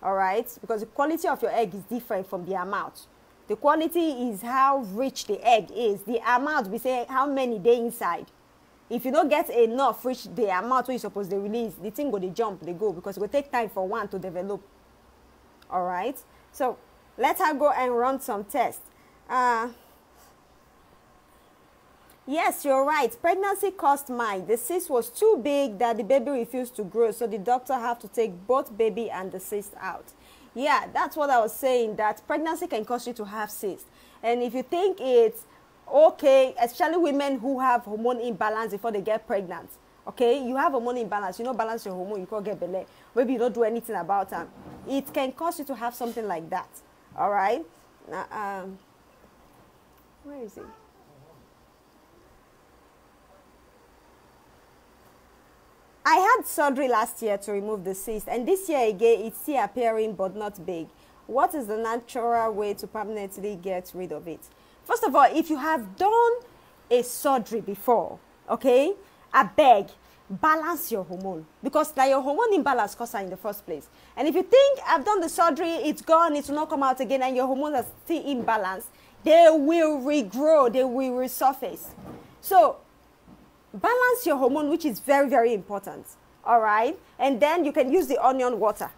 All right, because the quality of your egg is different from the amount. The quality is how rich the egg is. The amount, we say how many they inside. If you don't get enough reach the amount you're supposed to release, the thing go, they jump, they go, because it will take time for one to develop. All right. So let her go and run some tests. Yes, you're right. Pregnancy caused mine. The cyst was too big that the baby refused to grow, so the doctor had to take both baby and the cyst out. Yeah, that's what I was saying, that pregnancy can cause you to have cysts. And if you think it's okay, especially women who have hormone imbalance before they get pregnant, okay, you have hormone imbalance, you don't balance your hormone, you can't get belly. Maybe you don't do anything about it. It can cause you to have something like that. All right? Where is it? I had surgery last year to remove the cyst, and this year again it's still appearing but not big. What is the natural way to permanently get rid of it? First of all, if you have done a surgery before, okay, I beg, balance your hormone, because that your hormone imbalance caused in the first place. And if you think I've done the surgery, it's gone, it will not come out again, and your hormones are still imbalanced, they will regrow, they will resurface. So balance your hormone, which is very, very important. All right? And then you can use the onion water.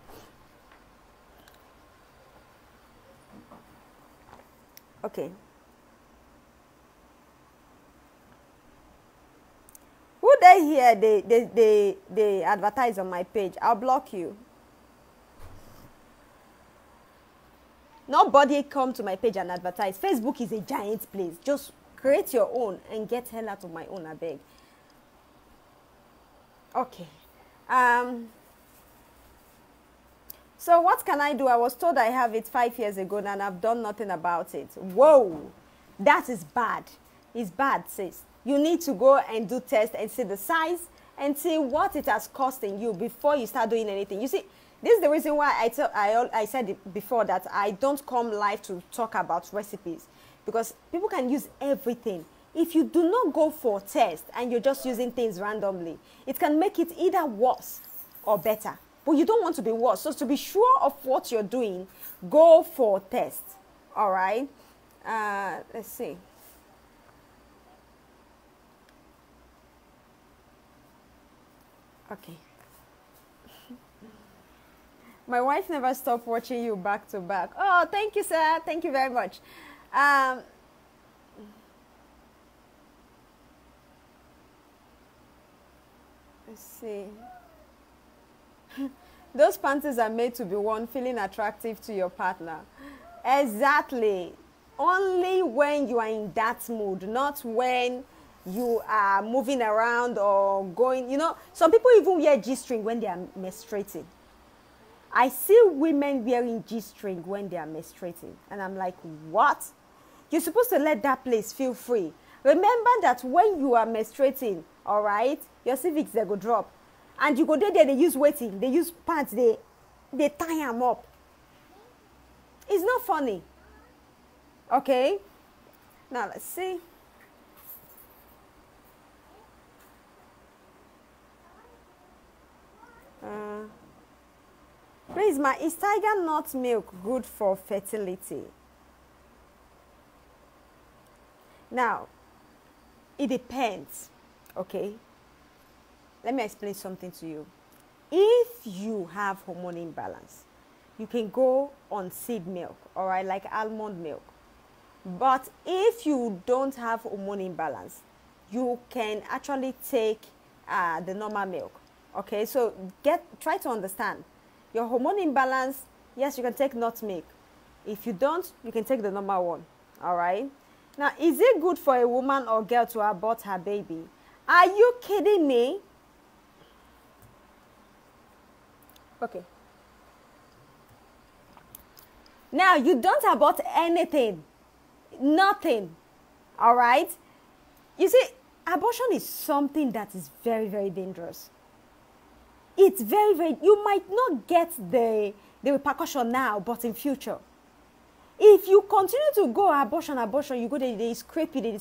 Okay. Who they here, they advertise on my page. I'll block you. Nobody come to my page and advertise. Facebook is a giant place. Just create your own and get hell out of my own, I beg. Okay. So what can I do? I was told I have it 5 years ago and I've done nothing about it. Whoa, that is bad. It's bad, sis. You need to go and do tests and see the size and see what it has cost in you before you start doing anything. You see, this is the reason why I said it before that I don't come live to talk about recipes, because people can use everything. If you do not go for tests and you're just using things randomly, it can make it either worse or better. But you don't want to be worse. So to be sure of what you're doing, go for tests. All right? Let's see. Okay. My wife never stopped watching you back to back. Oh, thank you, sir. Thank you very much. Let's see. Those panties are made to be worn feeling attractive to your partner. Exactly. Only when you are in that mood, not when you are moving around or going, you know, some people even wear G-string when they are menstruating. I see women wearing G-string when they are menstruating. And I'm like, what? You're supposed to let that place feel free. Remember that when you are menstruating, all right, your cervix, they go drop. And you go there, they use weighting. They use pants, they tie them up. It's not funny. Okay? Now, let's see. Please, is tiger nut milk good for fertility? Now, it depends, okay? Let me explain something to you. If you have hormone imbalance, you can go on seed milk, all right, like almond milk. But if you don't have hormone imbalance, you can actually take the normal milk, okay? So try to understand. Your hormone imbalance, yes, you can take nut milk. If you don't, you can take the normal one, all right? Now, is it good for a woman or girl to abort her baby? Are you kidding me? Okay. Now, you don't abort anything. Nothing. All right? You see, abortion is something that is very, very dangerous. It's very, very, you might not get the repercussion now, but in future. If you continue to go abortion, you go there, they scrape you.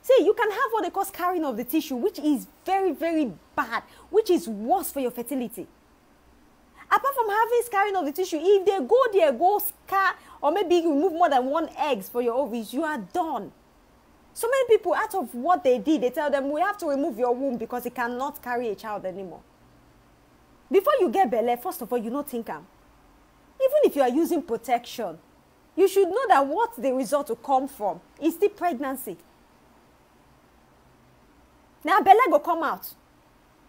See, you can have what they call scarring of the tissue, which is very, very bad, which is worse for your fertility. Apart from having scarring of the tissue, if they go there, go scar, or maybe you remove more than 1 egg for your ovaries, you are done. So many people, out of what they did, they tell them, we have to remove your womb because it cannot carry a child anymore. Before you get belly, first of all, you don't think am. Even if you are using protection, you should know that what the result will come from is still pregnancy. Now, belly go come out.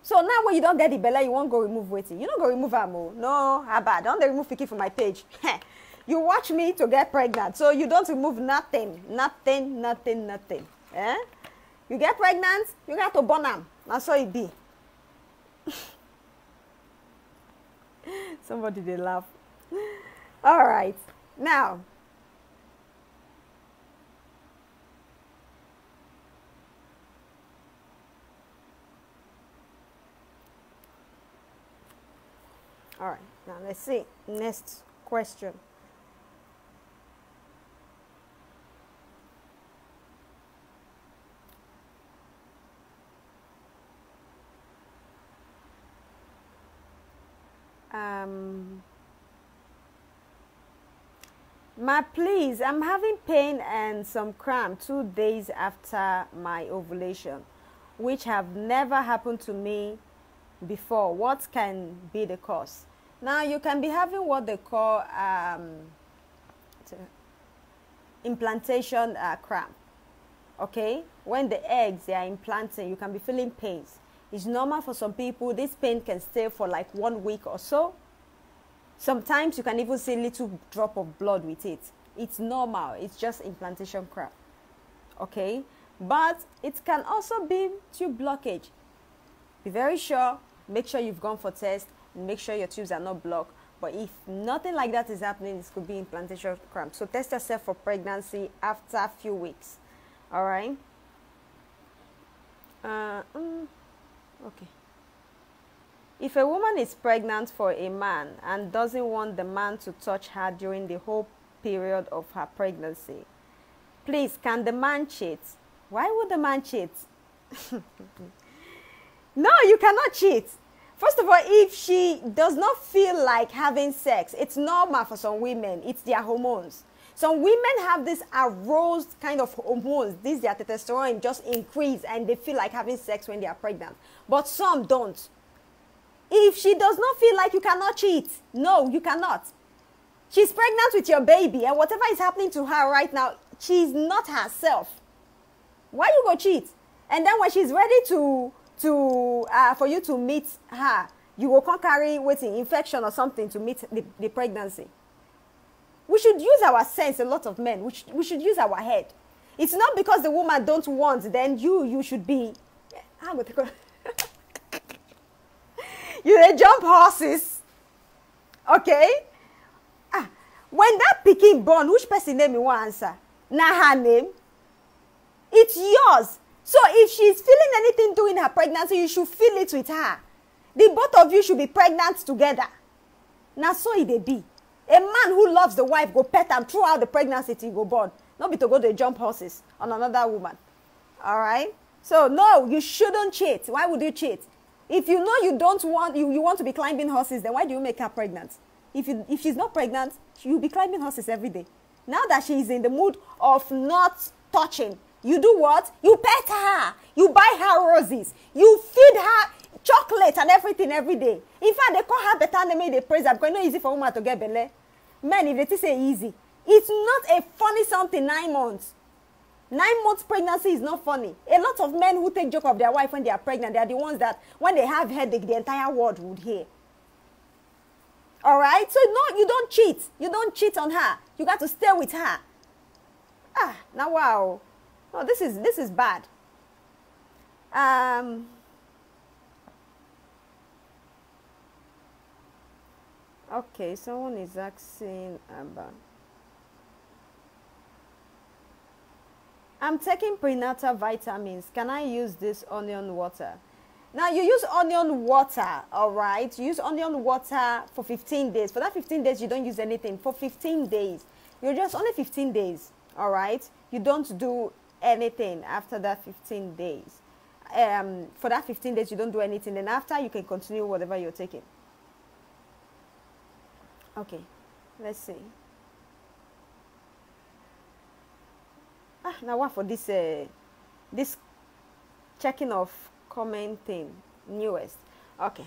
So now when you don't get the belly, you won't go remove weighting. You don't go remove ammo. No, how bad? Don't remove picky from my page. You watch me to get pregnant, so you don't remove nothing. Eh? You get pregnant, you got to burn them. That's how it be. Somebody, they laugh. All right. Now, all right. Now, let's see. Next question. Please, I'm having pain and some cramp 2 days after my ovulation, which have never happened to me before. What can be the cause? Now, you can be having what they call implantation cramp. Okay? When the eggs, they are implanting, you can be feeling pains. It's normal for some people. This pain can stay for like 1 week or so. Sometimes you can even see a little drop of blood with it. It's normal. It's just implantation cramp. Okay? But it can also be tube blockage. Be very sure. Make sure you've gone for test. Make sure your tubes are not blocked. But if nothing like that is happening, it could be implantation cramp. So test yourself for pregnancy after a few weeks. All right? Okay. If a woman is pregnant for a man and doesn't want the man to touch her during the whole period of her pregnancy, please, can the man cheat? Why would the man cheat? No, you cannot cheat. First of all, if she does not feel like having sex, it's normal for some women. It's their hormones. Some women have this aroused kind of hormones. This, their testosterone just increase and they feel like having sex when they are pregnant. But some don't. If she does not feel like, you cannot cheat. No, you cannot. She's pregnant with your baby, and whatever is happening to her right now, she's not herself. Why you go cheat? And then when she's ready for you to meet her, you will come carry waiting infection or something to meet the pregnancy. We should use our sense, a lot of men. We should use our head. It's not because the woman don't want, then you should be. I'm going to go. You dey jump horses. Okay? When that pikin born, which person name you want answer? Na her name. It's yours. So if she's feeling anything during her pregnancy, you should feel it with her. The both of you should be pregnant together. Now so it dey be. A man who loves the wife go pet am throughout the pregnancy till go born. Not be to go to jump horses on another woman. All right? So no, you shouldn't cheat. Why would you cheat? If you know you don't want, you want to be climbing horses, then why do you make her pregnant? If she's not pregnant, you'll be climbing horses every day. Now that she is in the mood of not touching, you do what? You pet her. You buy her roses. You feed her chocolate and everything every day. In fact, they call her better name, they praise her because it's not easy for woman to get belly. Men, if they say easy, it's not a funny something 9 months. 9 months pregnancy is not funny. A lot of men who take joke of their wife when they are pregnant, they are the ones that when they have headache, the entire world would hear. All right? So no, you don't cheat. You don't cheat on her. You got to stay with her. Now wow. No, this is bad. Okay, someone is asking about. I'm taking prenatal vitamins. Can I use this onion water? Now, you use onion water, all right? You use onion water for 15 days. For that 15 days, you don't use anything. For 15 days. You're just only 15 days, all right? You don't do anything after that 15 days. For that 15 days, you don't do anything. Then after, you can continue whatever you're taking. Okay, let's see. Now what for this this checking of comment thing, newest. Okay.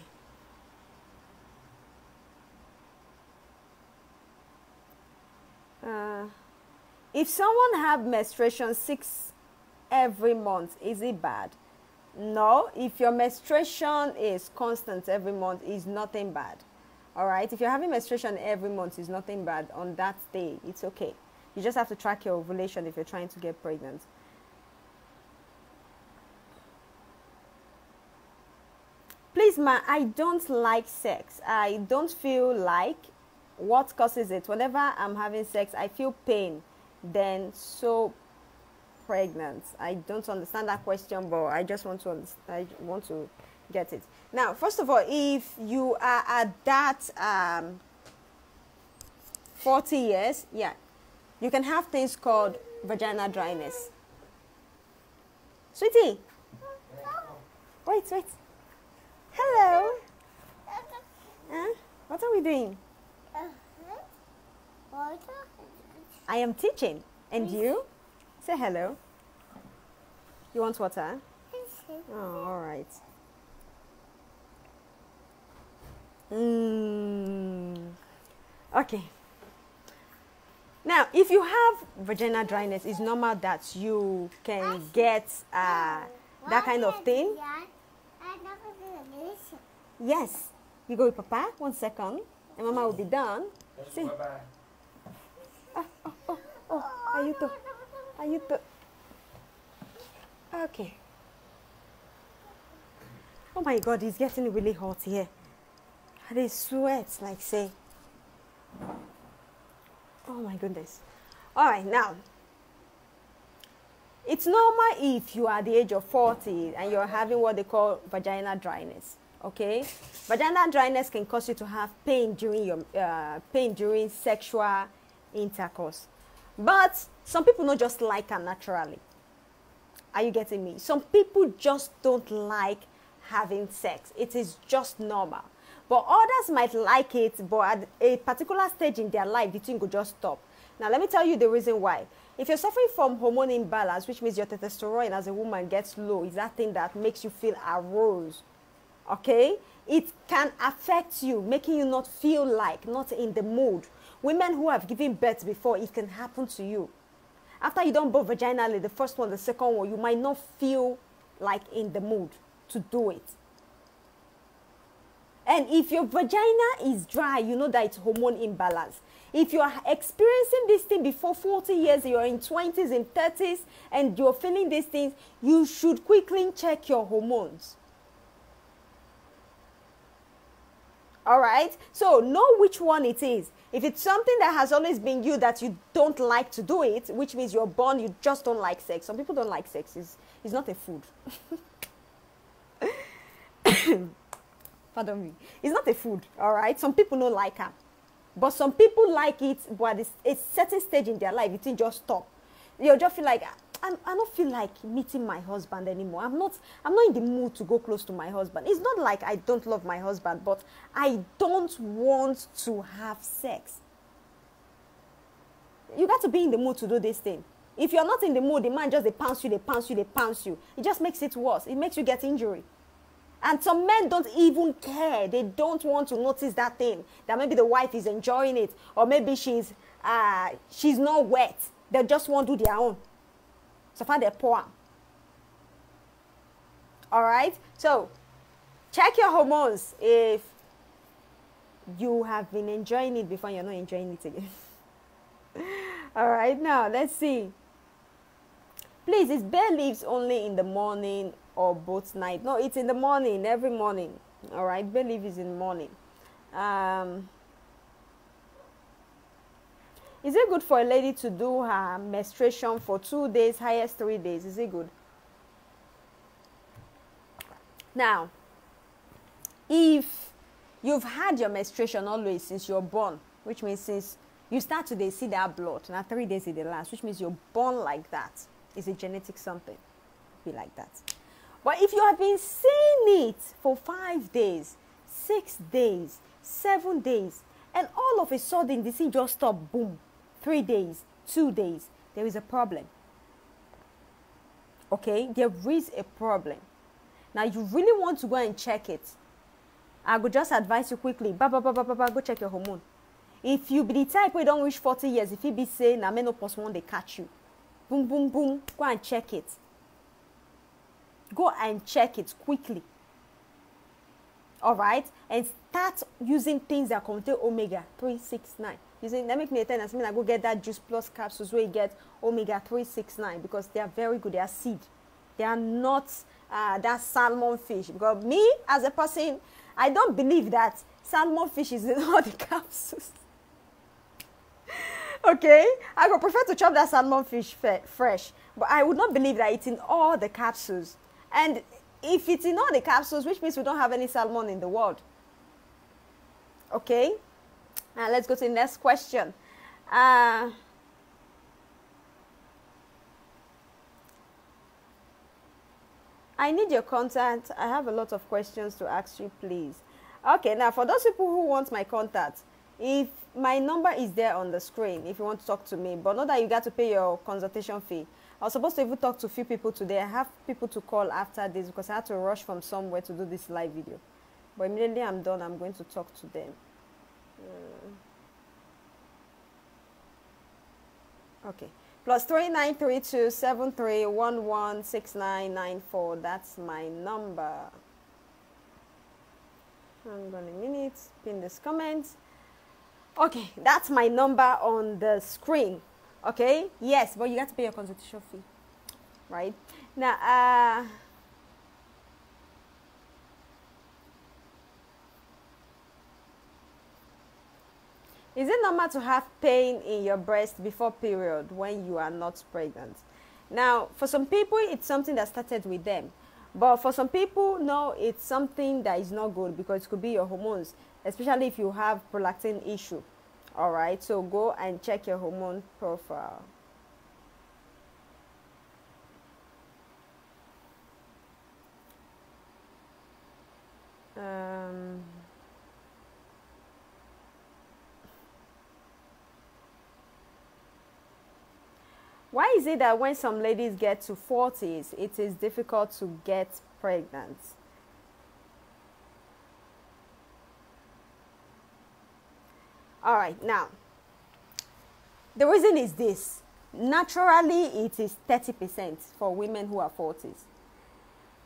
If someone have menstruation 6 every month, is it bad? No, if your menstruation is constant every month, is nothing bad. All right, if you're having menstruation every month, is nothing bad. On that day, it's okay. You just have to track your ovulation if you're trying to get pregnant. Please, ma, I don't like sex. I don't feel like. What causes it? Whenever I'm having sex, I feel pain. Then so pregnant. I don't understand that question, but I just want to get it. Now, first of all, if you are at that 40 years, yeah, you can have things called vaginal dryness. Sweetie, wait. Hello. What are we doing? I am teaching. And you? Say hello. You want water? Oh, all right. Okay. Now, if you have vaginal dryness, it's normal that you can get that kind of thing. Yes. You go with Papa. 1 second. And Mama will be done. See. Ayuto. Okay. Oh my God, it's getting really hot here. They sweat, like say. Oh my goodness. All right, now. It's normal if you are at the age of 40 and you're having what they call vaginal dryness. Okay? Vaginal dryness can cause you to have pain during sexual intercourse. But some people don't just like her naturally. Are you getting me? Some people just don't like having sex. It is just normal. But others might like it, but at a particular stage in their life, the thing could just stop. Now, let me tell you the reason why. If you're suffering from hormone imbalance, which means your testosterone as a woman gets low, is that thing that makes you feel aroused. Okay? It can affect you, making you not feel like, not in the mood. Women who have given birth before, it can happen to you. After you don't birth vaginally, the first one, the second one, you might not feel like in the mood to do it. And if your vagina is dry, you know that it's hormone imbalance. If you are experiencing this thing before 40 years, you're in 20s and 30s, and you're feeling these things, you should quickly check your hormones. All right? So know which one it is. If it's something that has always been you that you don't like to do it, which means you're born, you just don't like sex. Some people don't like sex. It's not a food. Pardon me. It's not a food, all right? Some people don't like it. But some people like it, but it's a certain stage in their life, it will just stop. You'll just feel like, I don't feel like meeting my husband anymore. I'm not in the mood to go close to my husband. It's not like I don't love my husband, but I don't want to have sex. You got to be in the mood to do this thing. If you're not in the mood, the man just they pounce you. It just makes it worse. It makes you get injury. And some men don't even care. They don't want to notice that thing. That maybe the wife is enjoying it. Or maybe she's not wet. They just want to do their own. So far they're poor. Alright? So, check your hormones if you have been enjoying it before you're not enjoying it again. Alright, now let's see. Please, is bare leaves only in the morning or both night? No, it's in the morning, every morning. All right, bare leaf is in the morning. Is it good for a lady to do her menstruation for 2 days, highest 3 days? Is it good? Now, if you've had your menstruation always since you're born, which means since you start to see that blood, now 3 days it lasts, which means you're born like that. It's a genetic something. Be like that. But if you have been seeing it for 5 days, 6 days, 7 days, and all of a sudden the thing just stopped, boom, 3 days, 2 days, there is a problem. Okay, there is a problem. Now you really want to go and check it. I would just advise you quickly, go check your hormone. If you be the type where you don't reach 40 years, if you be saying, I may not postpone, they catch you. Boom, boom, boom, go and check it. Go and check it quickly. All right? And start using things that contain omega 369. That make me a tennis. I go get that Juice Plus capsules where you get omega 369 because they are very good. They are seed. They are not that salmon fish. Because me, as a person, I don't believe that salmon fish is in all the capsules. Okay? I would prefer to chop that salmon fish fresh. But I would not believe that it's in all the capsules. And if it's in all the capsules, which means we don't have any salmon in the world. Okay? Now let's go to the next question. I need your contact. I have a lot of questions to ask you, please. Okay, now for those people who want my contact, if my number is there on the screen, if you want to talk to me, but not that you got to pay your consultation fee. I was supposed to even talk to a few people today. I have people to call after this because I had to rush from somewhere to do this live video. But immediately I'm done, I'm going to talk to them. Okay. +393273116994. That's my number. Hang on a minute. Pin this comment. Okay, that's my number on the screen. Okay, yes, but you got to pay your consultation fee, right? Now, is it normal to have pain in your breast before period when you are not pregnant? Now, for some people, it's something that started with them. But for some people, no, it's something that is not good because it could be your hormones, especially if you have prolactin issue. All right, so go and check your hormone profile. Why is it that when some ladies get to 40s, it is difficult to get pregnant? All right, now, the reason is this. Naturally, it is 30% for women who are 40s.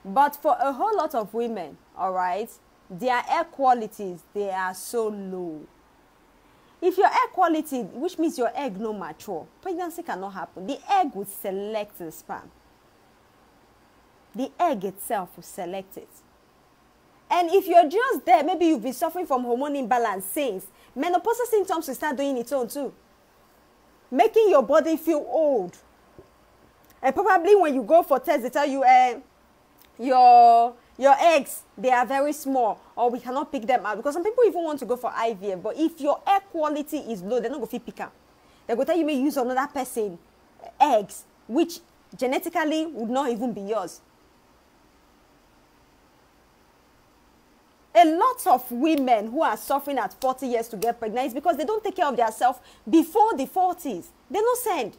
But for a whole lot of women, all right, their egg qualities, they are so low. If your egg quality, which means your egg no mature, pregnancy cannot happen. The egg will select the sperm. The egg itself will select it. And if you're just there, maybe you've been suffering from hormone imbalance since, menopausal symptoms will start doing its own too. Making your body feel old. And probably when you go for tests, they tell you your eggs, they are very small, or we cannot pick them out. Because some people even want to go for IVF. But if your egg quality is low, they're not going to pick them. They're going to tell you may use another person's eggs, which genetically would not even be yours. A lot of women who are suffering at 40 years to get pregnant is because they don't take care of themselves before the 40s. They're not send.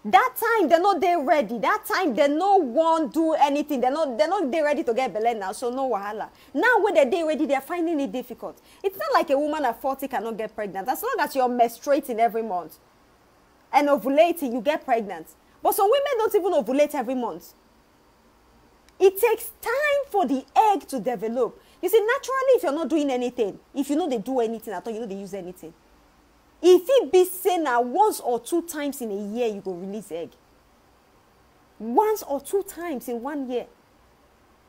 That time, they're not there ready. That time, they no one do anything. They're not there ready to get belay now, so no wahala. Now, when they're there ready, they're finding it difficult. It's not like a woman at 40 cannot get pregnant. As long as you're menstruating every month and ovulating, you get pregnant. But some women don't even ovulate every month. It takes time for the egg to develop. You see, naturally, if you're not doing anything, if you know they do anything at all, you know they use anything. If it be say now once or two times in a year, you go release egg. Once or two times in 1 year.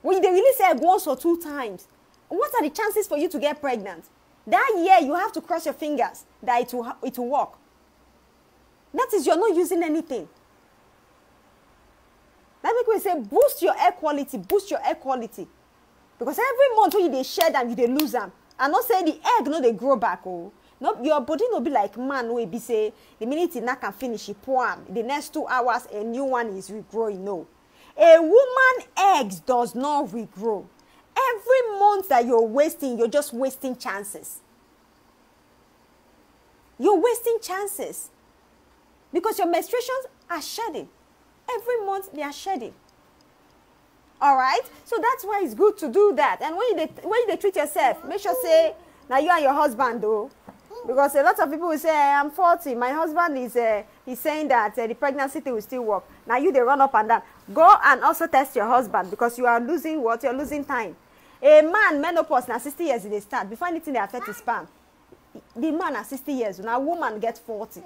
When they release egg once or two times, what are the chances for you to get pregnant? That year, you have to cross your fingers that it will work. That is, you're not using anything. That make me say, boost your air quality, boost your air quality. Because every month when you share them, you lose them. And not say the egg, no, they grow back. Oh. No, your body no be like man who be say, the minute it can finish, it pour the next 2 hours, a new one is regrowing. No. A woman eggs does not regrow. Every month that you're wasting, you're just wasting chances. You're wasting chances. Because your menstruations are shedding. Every month they are shedding. All right? So that's why it's good to do that. And when you treat yourself, make sure say, now you and your husband though. Because a lot of people will say, I'm 40. My husband is he's saying that the pregnancy thing will still work. Now you, they run up and down. Go and also test your husband because you are losing what? You're losing time. A man, menopause, now 60 years they start. Before anything, they affect his sperm. The man at 60 years. Now woman gets 40.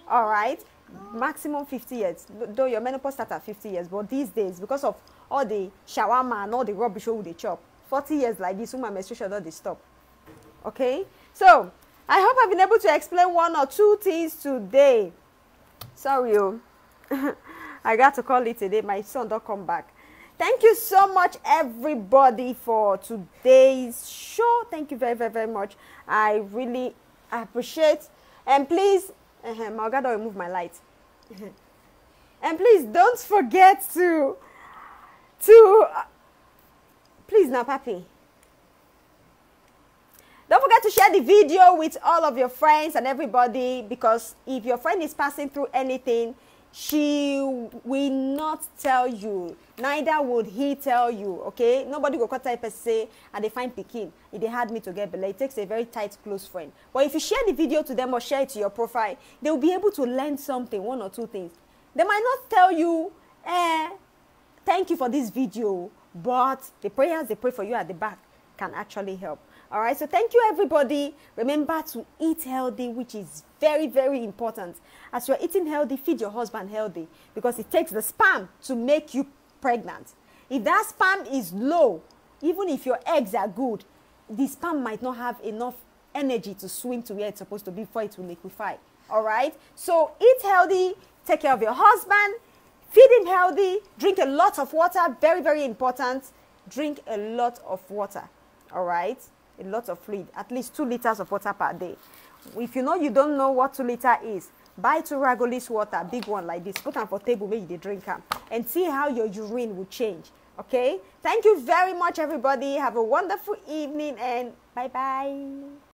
All right? Maximum 50 years. Though your menopause starts at 50 years. But these days, because of all the shawarma and all the rubbish they chop, 40 years like this, woman menstruation don't stop. Okay? So, I hope I've been able to explain 1 or 2 things today. Sorry, I got to call it today. My son don't come back. Thank you so much, everybody, for today's show. Thank you very, very, very much. I really appreciate. And please, my God, I'll remove my light. And please don't forget to please now, Papi. Don't forget to share the video with all of your friends and everybody, because if your friend is passing through anything, she will not tell you. Neither would he tell you, okay? Nobody will type and say, and they find Pekin. If they had me to get belay, it takes a very tight, close friend. But if you share the video to them or share it to your profile, they will be able to learn something, 1 or 2 things. They might not tell you, thank you for this video, but the prayers they pray for you at the back can actually help. All right, so thank you, everybody. Remember to eat healthy, which is very, very important. As you're eating healthy, feed your husband healthy, because it takes the sperm to make you pregnant. If that sperm is low, even if your eggs are good, the sperm might not have enough energy to swim to where it's supposed to be before it will liquefy. All right, so eat healthy, take care of your husband, feed him healthy, drink a lot of water, very, very important. Drink a lot of water, all right? A lot of fluid, at least 2 liters of water per day. If you know you don't know what 2 liters is, buy 2 Ragolis water, big one like this, put them for table, maybe they drink them, and see how your urine will change. Okay? Thank you very much, everybody. Have a wonderful evening, and bye-bye.